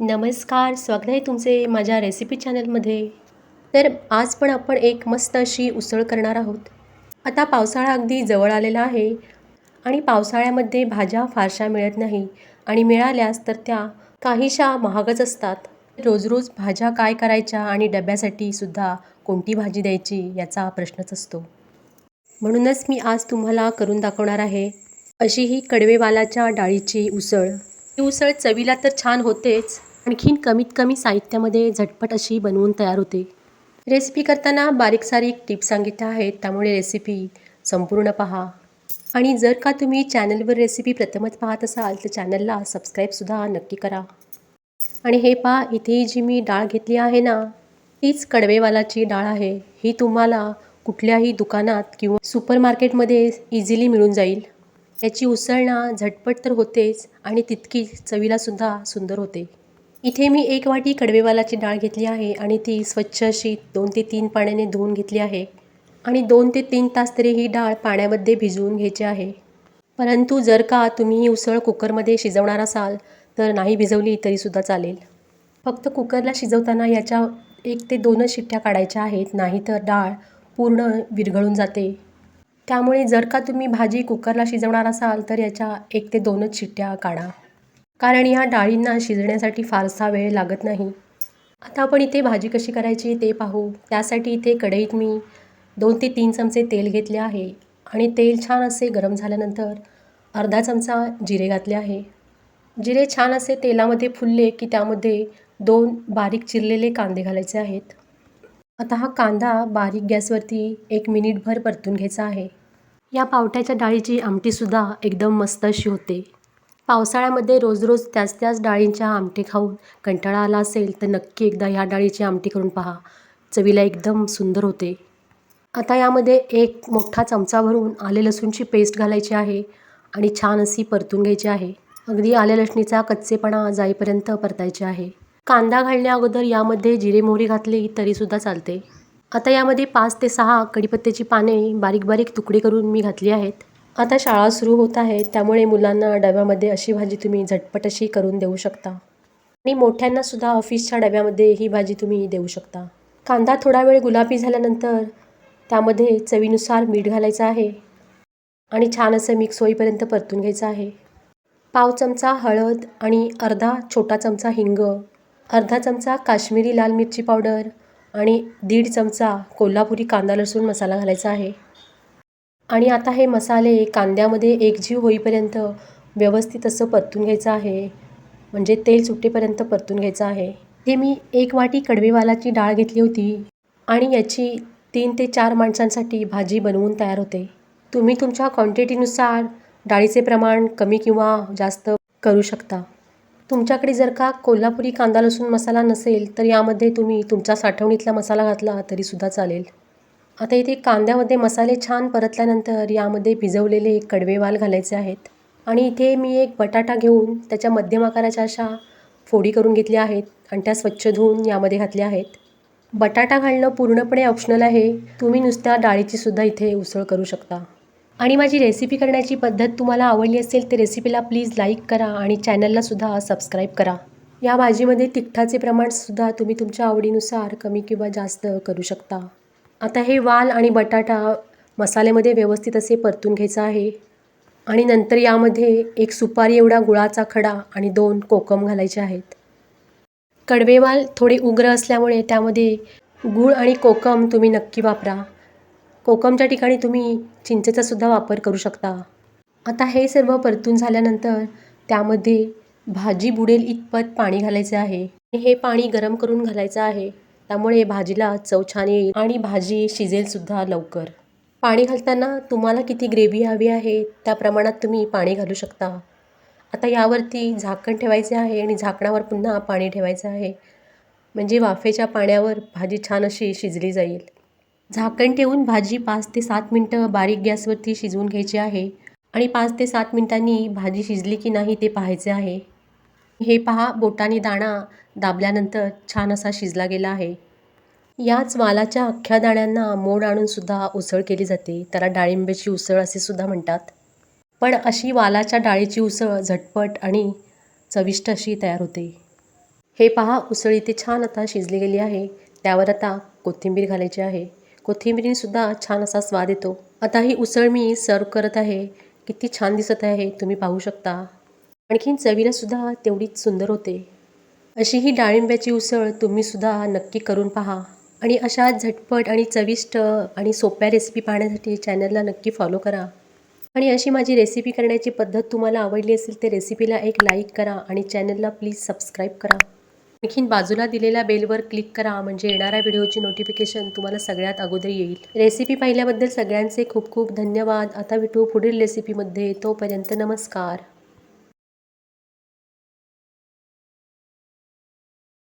नमस्कार, स्वागत आहे तुमचे माझ्या रेसिपी चॅनलमध्ये. तर आज पण आपण एक मस्त अशी उसळ करणार आहोत. आता पावसाळा अगदी जवळ आलेला आहे आणि पावसाळ्यामध्ये भाज्या फारशा मिळत नाही आणि मिळाल्यास तर त्या काहीशा महागच असतात. रोज रोज भाज्या काय करायच्या आणि डब्यासाठी सुद्धा कोणती भाजी द्यायची याचा प्रश्नच असतो. म्हणूनच मी आज तुम्हाला करून दाखवणार आहे अशी ही कडवेवालाच्या डाळीची उसळ. ही उसळ चवीला तर छान होतेच, आणखीन कमीत कमी साहित्यामध्ये झटपट अशी बनवून तयार होते. रेसिपी करताना बारीक सारीक टिप्स सांगितल्या आहेत, त्यामुळे रेसिपी संपूर्ण पहा. आणि जर का तुम्ही चॅनलवर रेसिपी प्रथमच पाहत असाल तर चॅनलला सबस्क्राईबसुद्धा नक्की करा. आणि हे पहा, इथे जी मी डाळ घेतली आहे ना, तीच कडवेवालाची डाळ आहे. ही तुम्हाला कुठल्याही दुकानात किंवा सुपर मार्केटमध्ये इझिली मिळून जाईल. याची उसळ ना झटपट तर होतेच आणि तितकी चवीलासुद्धा सुंदर होते. इथे मी 1 वाटी कडवेवालाची डाळ घेतली आहे आणि ती स्वच्छ अशी 2 ते 3 पाण्याने धुवून घेतली आहे आणि 2 ते 3 तास तरी ही डाळ पाण्यामध्ये भिजवून घ्यायची आहे. परंतु जर का तुम्ही ही उसळ कुकरमध्ये शिजवणार असाल तर नाही भिजवली तरीसुद्धा चालेल. फक्त कुकरला शिजवताना याच्या 1 ते 2च शिट्ट्या काढायच्या आहेत, नाहीतर डाळ पूर्ण विरघळून जाते. त्यामुळे जर का तुम्ही भाजी कुकरला शिजवणार असाल तर याच्या 1 ते 2च शिट्ट्या काढा, कारण ह्या डाळींना शिजण्यासाठी फारसा वेळ लागत नाही. आता आपण इथे भाजी कशी करायची ते पाहू. त्यासाठी इथे कढईत मी 2 ते 3 चमचे तेल घेतले आहे आणि तेल छान असे गरम झाल्यानंतर अर्धा चमचा जिरे घातले आहे. जिरे छान असे तेलामध्ये फुलले की त्यामध्ये 2 बारीक चिरलेले कांदे घालायचे आहेत. आता हा कांदा बारीक गॅसवरती 1 मिनिटभर परतून घ्यायचा आहे. या पावट्याच्या डाळीची आमटीसुद्धा एकदम मस्त अशी होते. पावसाळ्यामध्ये रोज रोज त्याच डाळींच्या आमटी खाऊन कंटाळा आला असेल तर नक्की एकदा ह्या डाळीची आमटी करून पहा. चवीला एकदम सुंदर होते. आता यामध्ये 1 मोठा चमचा भरून आले लसूणची पेस्ट घालायची आहे आणि छान अशी परतून घ्यायची आहे. अगदी आले लसणीचा कच्चेपणा जाईपर्यंत परतायचे आहे. कांदा घालण्या अगोदर यामध्ये जिरे मोहरी घातली तरीसुद्धा चालते. आता यामध्ये 5 ते 6 कढीपत्त्याची पाने बारीक बारीक तुकडे करून मी घातली आहेत. आता शाळा सुरू होत आहे, त्यामुळे मुलांना डब्यामध्ये अशी भाजी तुम्ही झटपट अशी करून देऊ शकता आणि मोठ्यांनासुद्धा ऑफिसच्या डब्यामध्ये ही भाजी तुम्ही देऊ शकता. कांदा थोडा वेळ गुलाबी झाल्यानंतर त्यामध्ये चवीनुसार मीठ घालायचं आहे आणि छान असं मिक्स होईपर्यंत परतून घ्यायचं आहे. पाव चमचा हळद आणि अर्धा छोटा चमचा हिंग, अर्धा चमचा काश्मीरी लाल मिरची पावडर आणि 1.5 चमचा कोल्हापुरी कांदा लसूण मसाला घालायचा आहे. आणि आता हे मसाले कांद्यामध्ये एकजीव होईपर्यंत व्यवस्थित असं परतून घ्यायचं आहे, म्हणजे तेल सुटेपर्यंत परतून घ्यायचं आहे. हे मी 1 वाटी कडवेवालाची डाळ घेतली होती आणि याची 3 ते 4 माणसांसाठी भाजी बनवून तयार होते. तुम्ही तुमच्या क्वांटिटीनुसार डाळीचे प्रमाण कमी किंवा जास्त करू शकता. तुमच्याकडे जर का कोल्हापुरी कांदा लसूण मसाला नसेल तर यामध्ये तुम्ही तुमच्या साठवणीतला मसाला घातला तरीसुद्धा चालेल. आता इथे कांद्यामध्ये मसाले छान परतल्यानंतर यामध्ये भिजवलेले कडवेवाल घालायचे आहेत आणि इथे मी 1 बटाटा घेऊन त्याच्या मध्यम आकाराच्या अशा फोडी करून घेतल्या आहेत आणि त्या स्वच्छ धुवून यामध्ये घातल्या आहेत. बटाटा घालणं पूर्णपणे ऑप्शनल आहे. तुम्ही नुसत्या डाळीचीसुद्धा इथे उसळ करू शकता. आणि माझी रेसिपी करण्याची पद्धत तुम्हाला आवडली असेल तर रेसिपीला प्लीज लाईक करा आणि चॅनललासुद्धा सबस्क्राईब करा. या भाजीमध्ये तिखटाचे प्रमाणसुद्धा तुम्ही तुमच्या आवडीनुसार कमी किंवा जास्त करू शकता. आता हे वाल आणि बटाटा मसाल्यामध्ये व्यवस्थित असे परतून घ्यायचं आहे आणि नंतर यामध्ये 1 सुपारी एवढा गुळाचा खडा आणि 2 कोकम घालायचे आहेत. कडवेवाल थोडे उग्र असल्यामुळे त्यामध्ये गूळ आणि कोकम तुम्ही नक्की वापरा. कोकमच्या ठिकाणी तुम्ही चिंचेचासुद्धा वापर करू शकता. आता हे सर्व परतून झाल्यानंतर त्यामध्ये भाजी बुडेल इतपत पाणी घालायचे आहे. हे पाणी गरम करून घालायचं आहे, त्यामुळे भाजीला चव छान येईल आणि भाजी शिजेलसुद्धा लवकर. पाणी घालताना तुम्हाला किती ग्रेव्ही हवी आहे त्या प्रमाणात तुम्ही पाणी घालू शकता. आता यावरती झाकण ठेवायचे आहे आणि झाकणावर पुन्हा पाणी ठेवायचं आहे, म्हणजे वाफेच्या पाण्यावर भाजी छान अशी शिजली जाईल. झाकण ठेवून भाजी 5 ते 7 मिनटं बारीक गॅसवरती शिजवून घ्यायची आहे आणि 5 ते 7 मिनटांनी भाजी शिजली की नाही ते पाहायचे आहे. हे पहा, बोटाने दाणा दाबल्यानंतर छान असा शिजला गेला आहे. याच वालाच्या अख्ख्या दाण्यांना मोड आणूनसुद्धा उसळ केली जाते. त्याला डाळिंबाची उसळ असे सुद्धा म्हणतात. पण अशी वालाच्या डाळीची उसळ झटपट आणि चविष्ट अशी तयार होते. हे पहा, उसळ इथे छान आता शिजली गेली आहे. त्यावर आता कोथिंबीर घालायची आहे. कोथिंबीरीनेसुद्धा छान असा स्वाद येतो. आता ही उसळ मी सर्व करत आहे. किती छान दिसत आहे तुम्ही पाहू शकता. आणखीन चवीलासुद्धा तेवढीच सुंदर होते. अशी ही डाळिंब्याची उसळ तुम्हीसुद्धा नक्की करून पहा. आणि अशा झटपट आणि चविष्ट आणि सोप्या रेसिपी पाहण्यासाठी चॅनलला नक्की फॉलो करा. आणि अशी माझी रेसिपी करण्याची पद्धत तुम्हाला आवडली असेल तर रेसिपीला एक लाईक करा आणि चॅनलला प्लीज सबस्क्राईब करा. आणखीन बाजूला दिलेल्या बेलवर क्लिक करा म्हणजे येणाऱ्या व्हिडिओची नोटिफिकेशन तुम्हाला सगळ्यात अगोदर येईल. रेसिपी पाहिल्याबद्दल सगळ्यांचे खूप खूप धन्यवाद. आता भेटू पुढील रेसिपीमध्ये. तोपर्यंत नमस्कार.